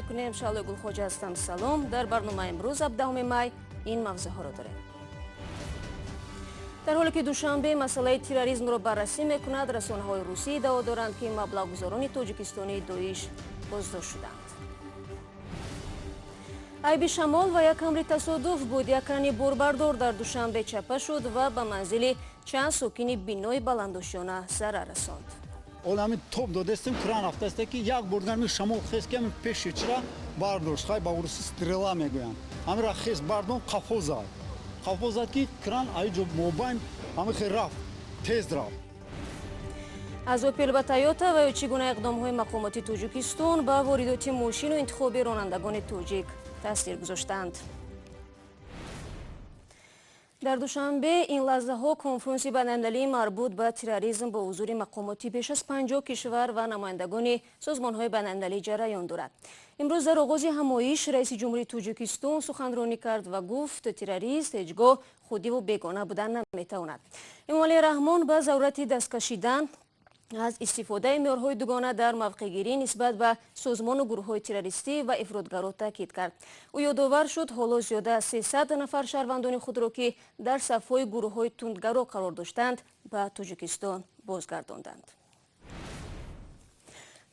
мекунем. Шалои Гулхоҷа ҳастам. Салом. Дар барномаи имрӯз 17 май ин мавзӯъҳоро дорем. дар ҳоле ки Душанбе масъалаи терроризмро баррасӣ мекунад, расонаҳои русӣ даъво доранд ки маблағгузорони тоҷикистони доиш боздошт шуданд. айби шамол ва як амри тасодуф буд. Як крани борбардор дар Душанбе чапа шуд ва ба манзили чанд сокини бинои баландошона зарар расонд. Олами топ додестим кран афтасте ки як бордгами шамол хест ки пеши чира бардошт. Хай ба уруси стрела мегӯянд. Амира хест бардон қафозад. Қафозад ки кран айҷо мобайн амихе рафт, тез рафт. аз опел ба тойота ва чӣ гуна иқдомҳои мақомоти Тоҷикистон ба воридоти мошину интихоби ронандагони тоҷик таъсир гузоштанд. дар Душанбе ин лаҳзаҳо конфронси байналмилалии марбут ба терроризм бо ҳузури мақомоти беш аз 50 кишвар ва намояндагони созмонҳои байналмилалӣ ҷараён дорад. имрӯз дар оғози ҳамоиш раиси ҷумҳурии Тоҷикистон суханронӣ кард ва гуфт террорист ҳеҷ гоҳ худиву бегона будан наметавонад. эмомалии раҳмон ба зарурати даст кашидан аз истифодаи меъёрҳои дугона дар мавқеъгирӣ нисбат ба созмону гурӯҳҳои террористӣ ва ифротгаро таъкид кард. ӯ ёдовар шуд ҳоло зиёда аз 300 нафар шаҳрвандони худро ки дар сафҳои гурӯҳҳои тундгаро қарор доштанд ба Тоҷикистон бозгардонданд.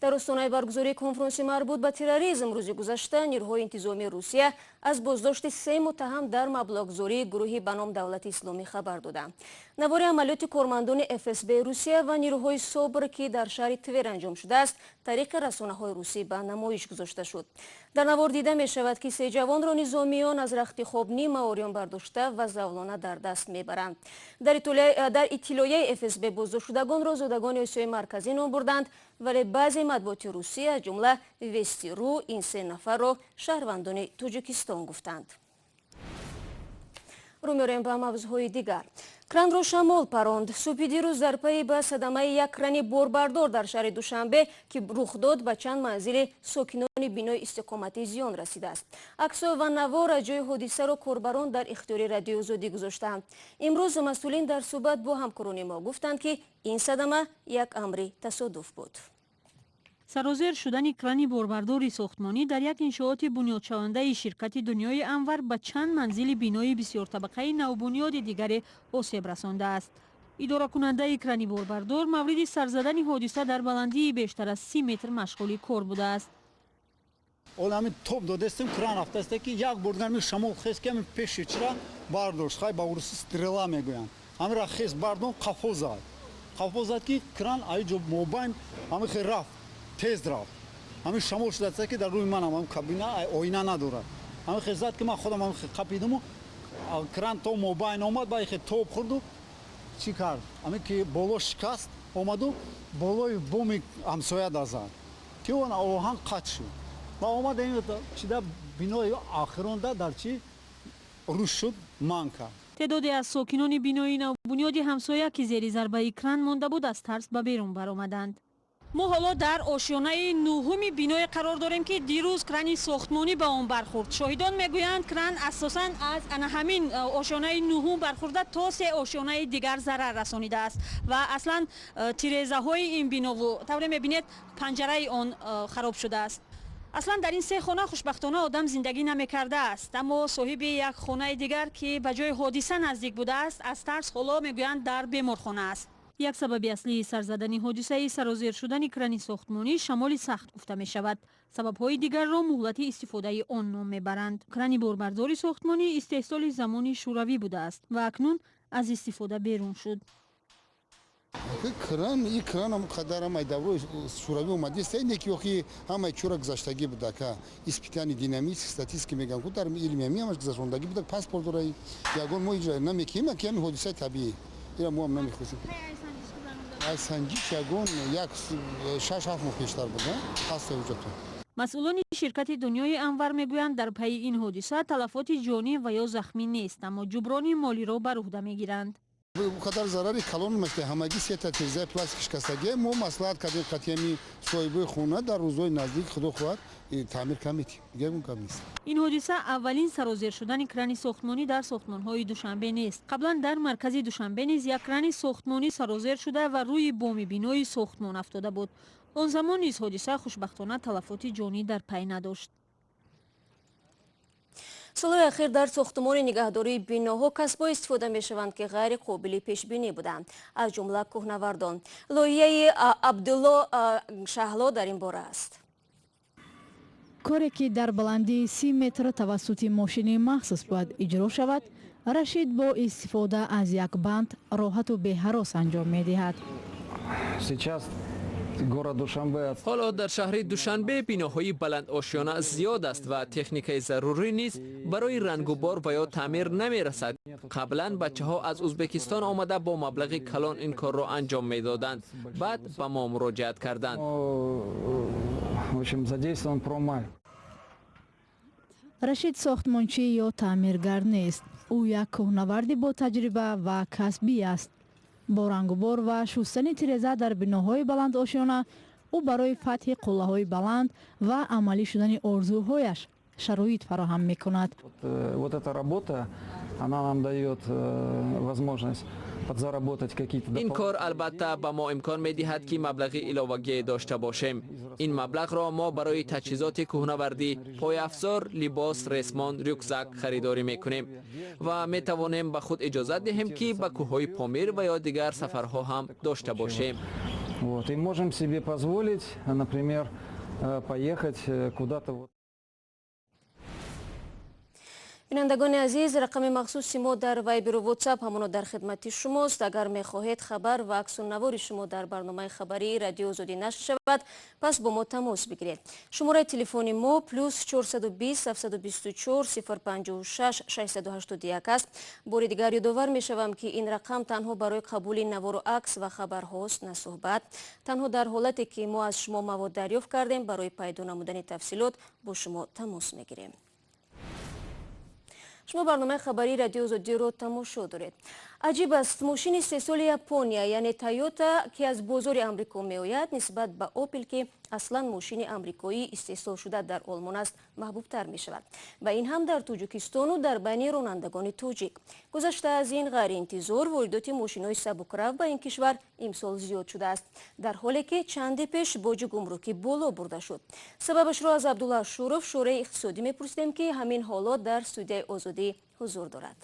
дар остонаи баргузории конфронси марбут ба терроризм рӯзи гузашта нирӯҳои интизомии Русия аз боздошти 3 муттаҳам дар маблағгузории гурӯҳи ба ном Давлати Исломӣ хабар доданд. навори амалиёти кормандони ФСБ Русия ва нирӯҳои собр ки дар шаҳри Твер анҷом шудааст, тариқи расонаҳои русӣ ба намоиш гузошта шуд. дар навор дида мешавад ки 3 ҷавонро низомиён аз рахти хоб нима ориён бардошта ва завлона дар даст мебаранд. дар иттилояи ФСБ боздоштшудагонро зодагони Осиёи марказӣ ном бурданд, вале баъзе матбуоти Русия аз ҷумла Вестиру ин 3 нафарро шаҳрвандони Тоҷикистон гуфтанд. рӯ меорем ба мавзӯъҳои дигар. кранро шамол паронд. субҳи дирӯз дар пайи ба садамаи як крани борбардор дар шаҳри Душанбе ки рух дод ба чанд манзили сокинони бинои истиқоматӣ зиён расидааст. аксҳо ва навор аз ҷои ҳодисаро корбарон дар ихтиёри Радиои Озодӣ гузоштанд. имрӯз масъулин дар суҳбат бо ҳамкорони мо гуфтанд ки ин садама як амри тасодуф буд. сарозер шудани крани борбардори сохтмонӣ дар як иншооти бунёдшавандаи ширкати Дунёи Анвар ба чанд манзили бинои бисёртабақаи навбунёди дигаре осеб расондааст. идоракунандаи крани борбардор мавриди сарзадани ҳодиса дар баландии бештар аз 30 метр машғули кор будааст. Олами топ додестим кран афтасте ки як бордгами шамол хест ки пеши чира бардошт. Хай ба уруси стрела мегӯянд. амира хест бардон қафозад. қафозад ки кран айҷо мобайн амихе рафт, тез рафт. ҳамин шамол шудааст ки дар рӯи манам ҳам кабина оина надорад. ҳамин хезад ки ман худам ҳам қапидиму кран то мобайн омад ба ихе тоб хурду чӣ кард? ҳамин ки боло шикаст омаду болои боми ҳамсоя дазад ки он оҳан қатъ шуд ва омад чида бинои ахиронда дар чӣ рушд шуд манъ кард. تعدادی از ساکنان بینایی نوبنیادی همسایه که زیر ضربه کران مانده بود از ترس به بیرون برآمدند. ما حالا در آشیانه نهم بینای قرار داریم که دیروز کرانی ساختمانی به آن برخورد. شاهدان میگویند کران اساساً از همین آشیانه نهم برخورده تا 3 آشیانه دیگر ضرر رسانیده است و اصلا تیره‌زده های این بنا و طوری میبینید پنجره آن خراب شده است. اصلا در این 3 خانه خوشبختانه آدم زندگی نمیکرده است، اما صاحب یک خانه دیگر که به جای حادثه نزدیک بوده است از ترس حالا میگویند در بیمارخانه است. یک سبب اصلی سرزدن حادثه سرازیر شدن کرانی ساختمانی شمال سخت گفته می شود. سبب‌های دیگر را مهلت استفاده آن نام میبرند. کرانی باربرداری ساختمانی استحصال زمان شوروی بوده است و اکنون از استفاده بیرون شد. این کران هم قدر هم دوره شوروی اومده است. این یکی همه چورا گذشتگی بوده که اسپیتانی دینامیک استاتیستیکی میگن که در علمی همش گذشتگی بوده. پاسپورت داره یگان ما اجرا نمیکنیم که همین حادثه طبیعی اینا ما هم نمیخواسیم. از سنجش یگان یک 6-7 ماه پیشتر بوده خاصه وجود. مسئولان شرکت دنیای انور میگویند در پی این حادثه تلفات جانی و یا زخمی نیست، اما جبران مالی را بر عهده میگیرند. قدر ضرری کلان میشه همگی سه تا تیزه پلاستیک شکستگی ما مصلحت کردیم قطعی صاحب خونه در روزهای نزدیک خدا خواهد تعمیر کمیتی دیگه اون کم نیست. این حادثه اولین سرازیر شدن کرانی ساختمانی در ساختمان‌های دوشنبه نیست. قبلا در مرکز دوشنبه نیز یک کرانی ساختمانی سرازیر شده و روی بام بینای ساختمان افتاده بود. آن زمان نیز حادثه خوشبختانه تلفات جانی در پی نداشت. солҳои ахир дар сохтмони нигаҳдории биноҳо касбҳо истифода мешаванд ки ғайри қобили пешбинӣ буданд, аз ҷумла кӯҳнавардон. лоиҳаи абдулло шаҳло дар ин бора аст. коре ки дар баландии 30 метр тавассути мошини махсус бояд иҷро шавад, Рашид бо истифода аз як банд роҳату беҳарос анҷом медиҳад. ҳоло дар шаҳри Душанбе биноҳои баландошёна зиёд аст ва техникаи зарурӣ низ барои рангубор ва ё таъмир намерасад. қаблан бачаҳо аз Узбекистон омада бо маблағи калон ин корро анҷом медоданд. Баъд ба мо муроҷиат карданд. Рашид сохтмончӣ ё таъмиргар нест. ӯ як кӯҳнаварди бо таҷриба ва касбӣ аст. бо рангубор ва шустани тиреза дар биноҳои баландошёна ӯ барои фатҳи қуллаҳои баланд ва амалӣ шудани орзуҳояш шароит фароҳам мекунад. ин кор албатта ба мо имкон медиҳад ки маблағи иловагие дошта бошем. ин маблағро мо барои таҷҳизоти кӯҳнавардӣ, пойафзор, либос, ресмон, рюкзак харидорӣ мекунем ва метавонем ба худ иҷозат диҳем ки ба кӯҳҳои Помир ва ё дигар сафарҳо ҳам дошта бошем. бинандагони азиз, рақами махсуси мо дар вайберу ватсап ҳамоно дар хидмати шумост. Агар мехоҳед хабар ва аксунавори шумо дар барномаи хабарии радио Озодӣ нашр шавад, пас бо мо тамос бигиред. шумораи телефони мо +420 724 056 681 аст. бори дигар ёдовар мешавам ки ин рақам танҳо барои қабули навору акс ва хабарҳост, на суҳбат. танҳо дар ҳолате ки мо аз шумо мавод дарёфт кардем, барои пайдо намудани тафсилот бо шумо тамос мегирем. шумо барномаи хабарии радио Озодиро тамошо доред. аҷиб аст, мошини 3 соли Япония, яъне Тойота, ки аз бозори Амрико меояд, нисбат ба Опел, ки аслан мошини амрикоӣ истеҳсолшуда дар олмон аст, маҳбубтар мешавад. ва ин ҳам дар Тоҷикистону дар байни ронандагони тоҷик. гузашта аз ин ғайриинтизор воридоти мошинҳои сабукрав ба ин кишвар имсол зиёд шудааст, дар ҳоле ки чанде пеш боҷи гумрукӣ боло бурда шуд. сабабашро аз Абдулла Ашуров, шӯраи иқтисодӣ мепурсидем, ки ҳамин ҳолот дар студияи Озодӣ ҳузур дорад.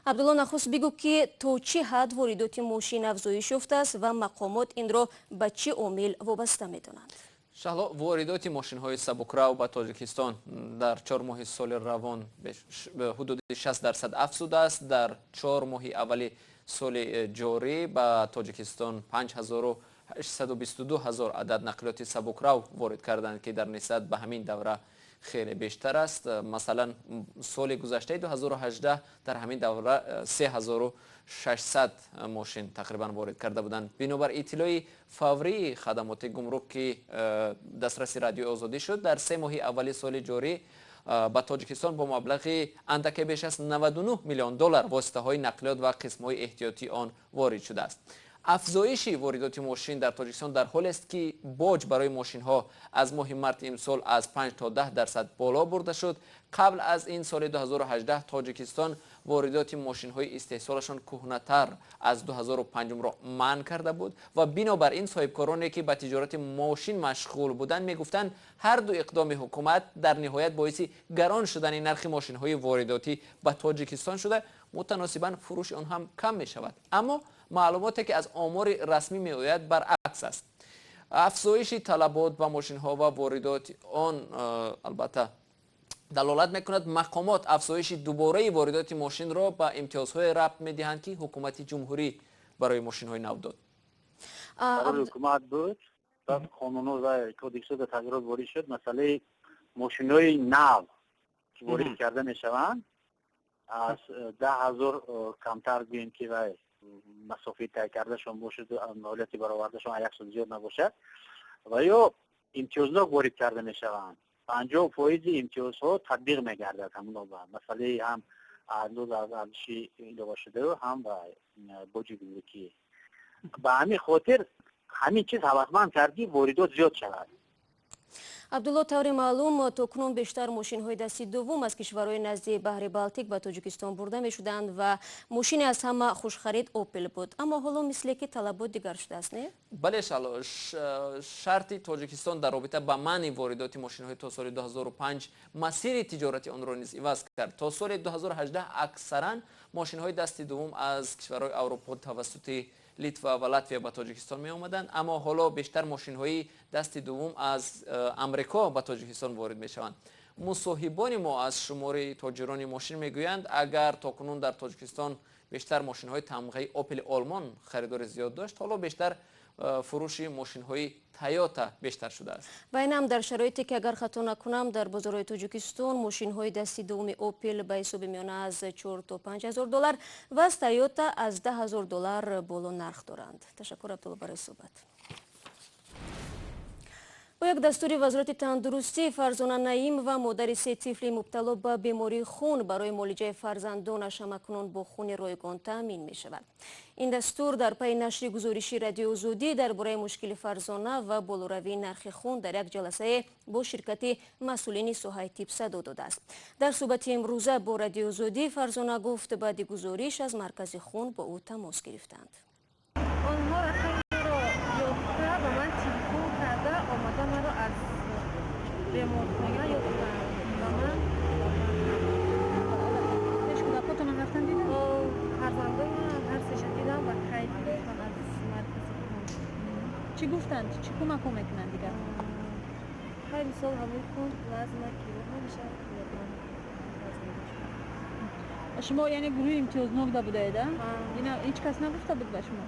Абдулла, нахуст бигӯ ки то чӣ ҳад воридоти мошин афзоиш ёфтааст ва мақомот инро ба чӣ омил вобаста медонанд? шаҳло, воридоти мошинҳои сабукрав ба Тоҷикистон дар 4 моҳи соли равон ҳудуди 60% афзудааст. дар 4 моҳи аввали соли ҷорӣ ба Тоҷикистон 5,822,000 адад нақлиёти сабукрав ворид карданд, ки дар нисбат ба ҳамин давра خیلی بیشتر است. مثلا سال گذشته 2018 در همین دوره 3600 ماشین تقریبا وارد کرده بودند. بنابر اطلاع فوری خدمات گمرک که دسترسی رادیو آزادی شد، در 3 ماه اول سال جاری با تاجیکستان با مبلغ اندک بیش از 99 میلیون دلار واسطه های نقلیات و قسم های احتیاطی آن وارد شده است. افزایش واردات ماشین در تاجیکستان در حالی است که باج برای ماشین ها از ماه مارس امسال از 5 تا 10% بالا برده شد. قبل از این سال 2018 تاجیکستان واردات ماشین های استحصالشان کهنه‌تر از 2005 را منع کرده بود و بنابر این صاحبکارانی که به تجارت ماشین مشغول بودند میگفتند هر دو اقدام حکومت در نهایت باعث گران شدن نرخ ماشین های وارداتی به تاجیکستان شده، متناسباً فروش آن هم کم می شود. اما معلوماتی که از آمار رسمی می آید برعکس است. افزایش طلبات به ماشین ها و واردات آن البته دلالت میکند مقامات افزایش دوباره واردات ماشین را با امتیازهای ربط میدهند که حکومت جمهوری برای ماشین های نو داد. حکومت بود بعد قانون و کدکس به تغییرات وارد شد. مثلا ماشین های نو که وارد کرده میشوند از 10,000 کمتر بین که و مسافت طی کرده شون باشه، مالیاتی برآورده شون 100 زیاد نباشه و یا امتیازها وارد کرده میشوند. 50% امتیازها تطبیق میگردد همون رو. مثلا هم انداز از ارزشی ایجاد شده و هم باج گمرکی. به همین خاطر همین چیز هوسمند کردی واردات زیاد شود. عبدالله طور معلوم تکنون بیشتر ماشین های دستی دوم از کشورهای نزدیک بحر بالتیک به تاجیکستان برده می شدند و ماشین از همه خوش خرید اوپل بود، اما حالا مثل که طلبات دیگر شده است نه؟ بله شرط تاجیکستان در رابطه با منع واردات ماشین های تا سال 2005 مسیر تجارتی آن را نیز عوض کرد. تا سال 2018 اکثرا ماشین های دستی دوم از کشورهای اروپا توسط لیتوا و لاتویا به تاجیکستان می آمدند، اما حالا بیشتر ماشین های دست دوم از امریکا به تاجیکستان وارد می شوند. مصاحبان ما از شماره تاجران ماشین می گویند اگر تاکنون در تاجیکستان بیشتر ماشین های تمغه اوپل آلمان خریدار زیاد داشت، حالا بیشتر فروش ماشین های تویوتا بیشتر شده است. و این هم در شرایطی که اگر خطا نکنم در بازارهای تاجیکستان ماشین های دستی دوم اوپل به حساب میانه از 4 تا 5000 دلار و از تویوتا از 10000 دلار بالا نرخ دارند. تشکر عبدالله برای صحبت. با یک دستور وزارت تندرستی فرزانه نعیم و مادر سه طفل مبتلا به بیماری خون برای معالجه فرزندانش همکنون با خون رایگان تامین می شود. این دستور در پی نشر گزارشی رادیو آزادی درباره مشکل فرزانه و بالوروی نرخ خون در یک جلسه با شرکت مسئولین ساحه طب صدا داده است. در صحبت امروزه با رادیو آزادی فرزانه گفت بعد گزارش از مرکز خون با او تماس گرفتند. چی گفتند؟ چی کمک میکنند دیگر؟ خیلی سال همه کن وزن کیلو نمیشه. شما یعنی گروه امتیازنامه ده بوده ایده؟ اینا هیچ کس نگفته بود به شما؟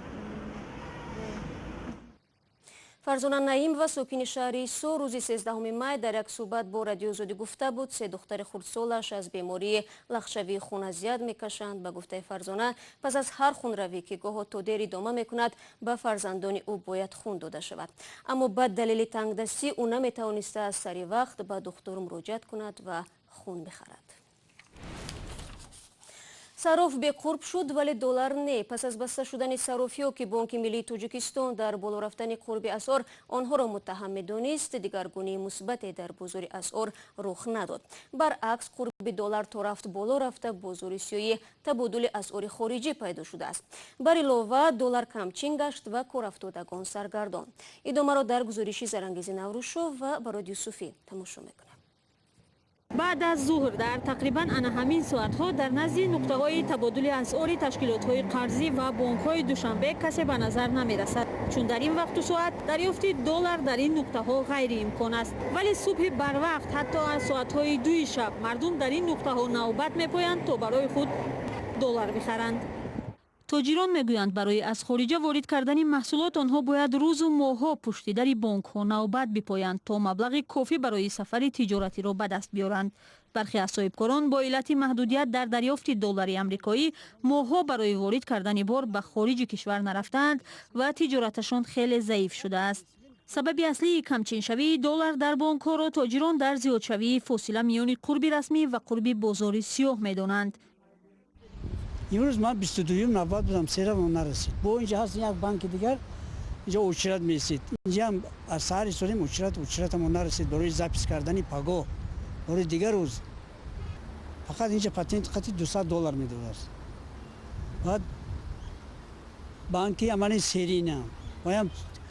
فرزانه نعیم و ساکن شهر سو روز 13 می در یک صحبت با رادیو آزادی گفته بود سه دختر خردسالش از بیماری لخشوی خون اذیت میکشند. به گفته فرزانه پس از هر خونروی که گاه تا دیر ادامه میکند به فرزندان او باید خون داده شود، اما به دلیل تنگدستی او نمیتوانسته از سری وقت به دکتر مراجعت کند و خون بخرد. صراف به قرب شد ولی دلار نه. پس از بسته شدن صرافی‌ها که بانک ملی تاجیکستان در بالا رفتن قرب اسعار آنها را متهم می‌دانست، دیگرگونی مثبت در بازار اسعار رخ نداد. برعکس قرب دلار تا رفت بالا رفته بازار سیاهی تبادل اسعار خارجی پیدا شده است. بر علاوه دلار کمچین گشت و کارافتادگان سرگردان. ادامه را در گزارشی زرانگیز نوروشو و برای یوسفی تماشا می‌کنیم. بعد از ظهر در تقریباً همین ساعت‌ها در نزد نقطه‌های تبادل اسعار تشکیلات‌های قرضی و بانک‌های دوشنبه کسی به نظر نمی‌رسد، چون در این وقت و ساعت دریافت دلار در این نقطه‌ها غیر امکان است. ولی صبح بر وقت حتی از ساعت‌های 2 شب مردم در این نقطه‌ها نوبت می‌پویند تا برای خود دلار بخرند. تاجران میگویند برای از خارج وارد کردن محصولات آنها باید روز و ماه‌ها پشت در بانک‌ها نوبت بپایند تا مبلغ کافی برای سفر تجارتی را به دست بیارند. برخی از صاحبکاران با علت محدودیت در دریافت دلار آمریکایی ماه‌ها برای وارد کردن بار به خارج کشور نرفتند و تجارتشان خیلی ضعیف شده است. سبب اصلی کمچین شوی دلار در بانک‌ها را تاجران در زیادشوی فاصله میان قرب رسمی و قرب بازار سیاه می‌دانند. امروز من 22 90 بودم سیرم نرسید. با اینجا هست یک بانک دیگر اینجا اوچرت میرسید. اینجا هم از سهر سولیم اوچرت هم نرسید برای زاپیس کردن پاگو برای دیگر روز. فقط اینجا پاتنت خطی 200 دلار میداد است. بعد بانکی امانی سری نه. میام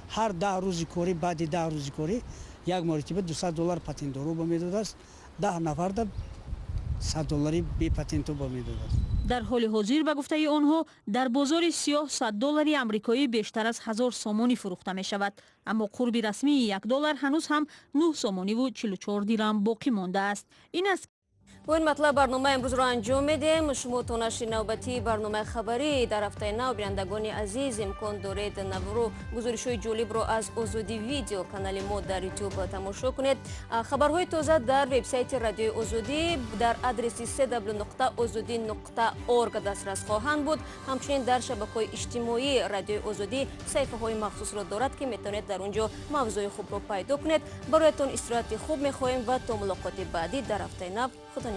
هر 10 روزی کوری بعد 10 روزی کوری یک مرتبه 200 دلار پاتنت رو به میداد است. 10 نفر دا 100 دلاری بی پاتنت رو به میداد است. در حال حاضر به گفته آنها در بازار سیاه 100 دلار آمریکایی بیشتر از 1000 سامانی فروخته می شود، اما قرب رسمی 1 دلار هنوز هم 9 سامانی و 44 درهم باقی مانده است. این است با این مطلب برنامه امروز را انجام میدیم. شما تا نشر نوبتی برنامه خبری در هفته نو بینندگان عزیز امکان دارید نورو گزارش‌های جالب را از آزادی ویدیو کانال ما در یوتیوب تماشا کنید. خبرهای تازه در وبسایت رادیو آزادی در آدرس www.azodi.org دسترس خواهند بود. همچنین در شبکه‌های اجتماعی رادیو آزادی صفحه‌های مخصوص را دارد که میتونید در اونجا موضوع خوب را پیدا کنید. برایتان استراحت خوب می‌خواهیم و تا ملاقات بعدی در هفته نو خدا